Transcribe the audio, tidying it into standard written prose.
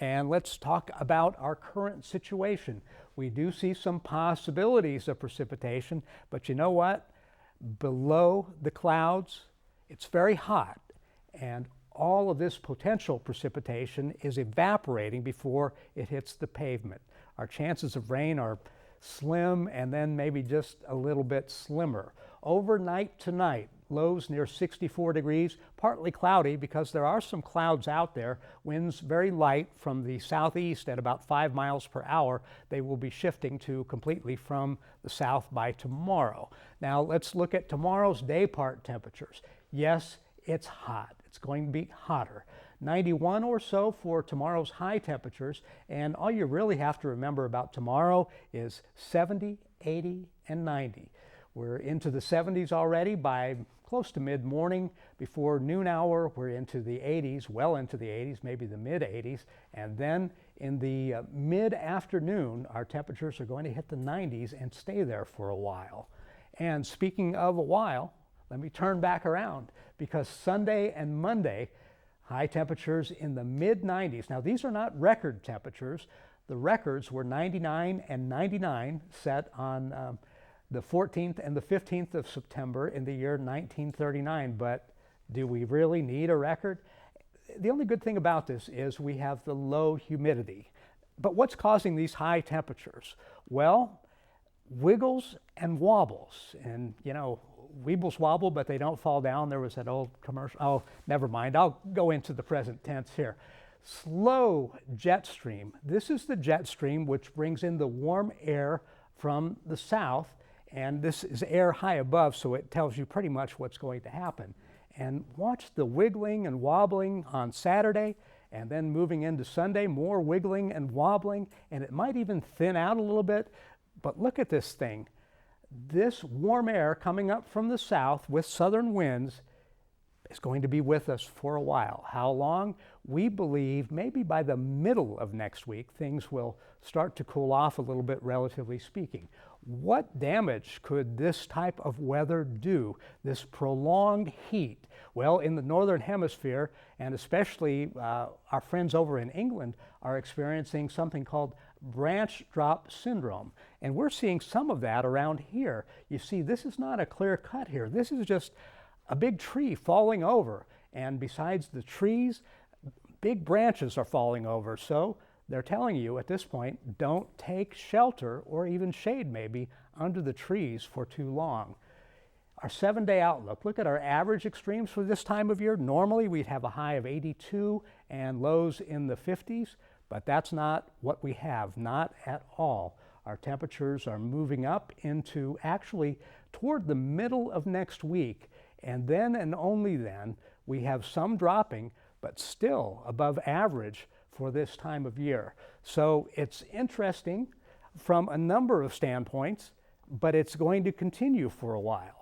And let's talk about our current situation. We do see some possibilities of precipitation, but you know what? Below the clouds, it's very hot, and all of this potential precipitation is evaporating before it hits the pavement. Our chances of rain are slim and then maybe just a little bit slimmer. Overnight tonight, lows near 64 degrees, partly cloudy because there are some clouds out there. Winds very light from the southeast at about 5 miles per hour. They will be shifting to completely from the south by tomorrow. Now let's look at tomorrow's day part temperatures. Yes, it's hot. It's going to be hotter. 91 or so for tomorrow's high temperatures, and all you really have to remember about tomorrow is 70, 80, and 90. We're into the 70s already by close to mid-morning. Before noon hour, we're into the 80s, well into the 80s, maybe the mid-80s, and then in the mid-afternoon, our temperatures are going to hit the 90s and stay there for a while. And speaking of a while, let me turn back around, because Sunday and Monday, high temperatures in the mid-90s. Now, these are not record temperatures. The records were 99 and 99 set on the 14th and the 15th of September in the year 1939. But do we really need a record? The only good thing about this is we have the low humidity. But what's causing these high temperatures? Well, wiggles and wobbles. And, you know, weebles wobble, but they don't fall down. There was that old commercial. Oh, never mind. I'll go into the present tense here. Slow jet stream. This is the jet stream which brings in the warm air from the south, and this is air high above, so it tells you pretty much what's going to happen. And watch the wiggling and wobbling on Saturday, and then moving into Sunday, more wiggling and wobbling, and it might even thin out a little bit. But look at this thing. This warm air coming up from the south with southern winds is going to be with us for a while. How long? We believe maybe by the middle of next week, things will start to cool off a little bit, relatively speaking. What damage could this type of weather do, this prolonged heat? Well, in the northern hemisphere, and especially our friends over in England, are experiencing something called branch drop syndrome. And we're seeing some of that around here. You see, this is not a clear cut here. This is just a big tree falling over. And besides the trees, big branches are falling over. So they're telling you at this point, don't take shelter or even shade maybe under the trees for too long. Our 7-day outlook, look at our average extremes for this time of year. Normally we'd have a high of 82 and lows in the 50s, but that's not what we have, not at all. Our temperatures are moving up into actually toward the middle of next week, and then and only then we have some dropping, but still above average for this time of year. So it's interesting from a number of standpoints, but it's going to continue for a while.